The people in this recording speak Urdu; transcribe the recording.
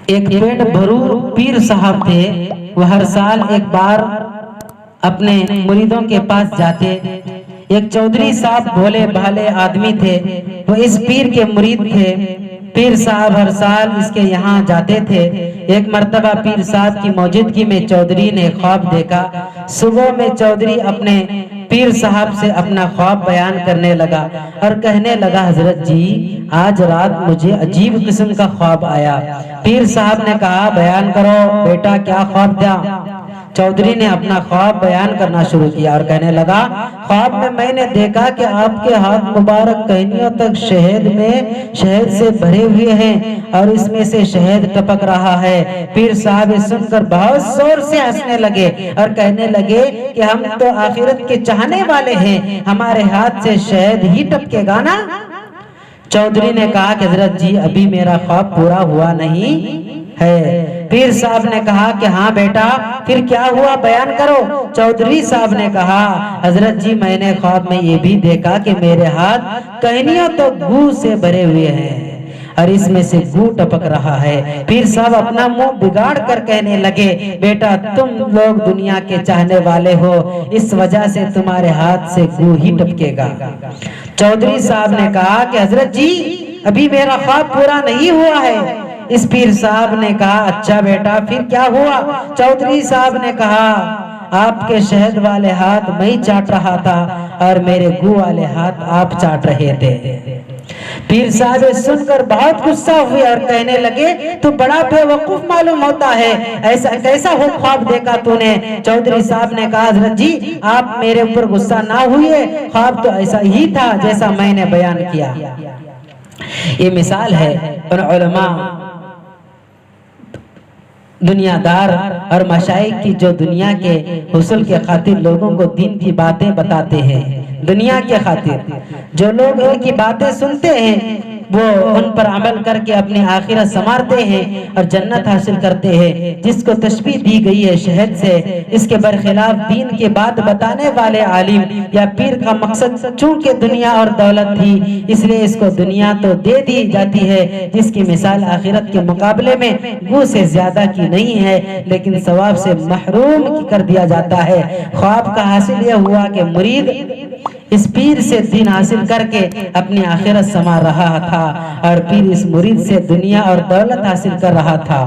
ایک پیٹ بھرو پیر صاحب تھے، وہ ہر سال ایک بار اپنے مریدوں کے پاس جاتے۔ ایک چودھری صاحب بھولے بھالے آدمی تھے، وہ اس پیر کے مرید تھے۔ پیر صاحب ہر سال اس کے یہاں جاتے تھے۔ ایک مرتبہ پیر صاحب کی موجودگی میں چودھری نے خواب دیکھا۔ صبح میں چودھری اپنے پیر صاحب سے اپنا خواب بیان کرنے لگا اور کہنے لگا، حضرت جی آج رات مجھے عجیب قسم کا خواب آیا۔ پیر صاحب نے کہا، بیان کرو بیٹا، کیا خواب تھا؟ چودھری نے اپنا خواب بیان کرنا شروع کیا اور کہنے لگا، خواب میں نے دیکھا کہ آپ کے ہاتھ مبارک کہنیوں تک شہد سے بھرے ہوئے ہیں اور اس میں سے شہد ٹپک رہا ہے۔ پیر صاحب سن کر بہت زور سے ہنسنے لگے اور کہنے لگے کہ ہم تو آخرت کے چاہنے والے ہیں، ہمارے ہاتھ سے شہد ہی ٹپکے گا نا؟ چودھری نے کہا کہ حضرت جی ابھی میرا خواب پورا ہوا نہیں ہے۔ پیر صاحب نے کہا کہ ہاں بیٹا، پھر کیا ہوا بیان کرو۔ چودھری صاحب نے کہا، حضرت جی میں نے خواب میں یہ بھی دیکھا کہ میرے ہاتھ کہنیوں تو گو سے بھرے ہوئے ہیں اور اس میں سے گو ٹپک رہا ہے۔ پیر صاحب اپنا منہ بگاڑ کر کہنے لگے، بیٹا تم لوگ دنیا کے چاہنے والے ہو، اس وجہ سے تمہارے ہاتھ سے گو ہی ٹپکے گا۔ چودھری صاحب نے کہا کہ حضرت جی ابھی میرا خواب پورا نہیں ہوا ہے۔ اس پیر صاحب نے کہا، اچھا بیٹا پھر کیا ہوا؟ چودھری صاحب نے کہا، آپ کے شہد والے ہاتھ میں چاٹ رہا تھا اور میرے گو والے ہاتھ آپ چاٹ رہے تھے۔ پیر صاحب سن کر بہت غصہ ہوئے اور کہنے لگے، تو بڑا بے وقوف معلوم ہوتا ہے، ایسا کیسا ہو خواب دیکھا تو نے؟ چودھری صاحب نے کہا، حضرت جی آپ میرے اوپر غصہ نہ ہوئے، خواب تو ایسا ہی تھا جیسا میں نے بیان کیا۔ یہ مثال ہے ان علماء، دنیا دار اور مشائخ کی جو دنیا کے حصول کے خاطر لوگوں کو دین کی باتیں بتاتے ہیں۔ دنیا کے خاطر جو لوگ ان کی باتیں سنتے ہیں وہ ان پر عمل کر کے اپنی آخرت سنوارتے ہیں اور جنت حاصل کرتے ہیں، جس کو تشبیہ دی گئی ہے شہد سے۔ اس کے برخلاف دین کی بات بتانے والے عالم یا پیر کا مقصد چونکہ دنیا اور دولت تھی، اس لیے اس کو دنیا تو دے دی جاتی ہے جس کی مثال آخرت کے مقابلے میں گو سے زیادہ کی نہیں ہے، لیکن ثواب سے محروم کر دیا جاتا ہے۔ خواب کا حاصل یہ ہوا کہ مرید اس پیر سے دین حاصل کر کے اپنی آخرت سنوار رہا تھا اور پیر اس مرید سے دنیا اور دولت حاصل کر رہا تھا۔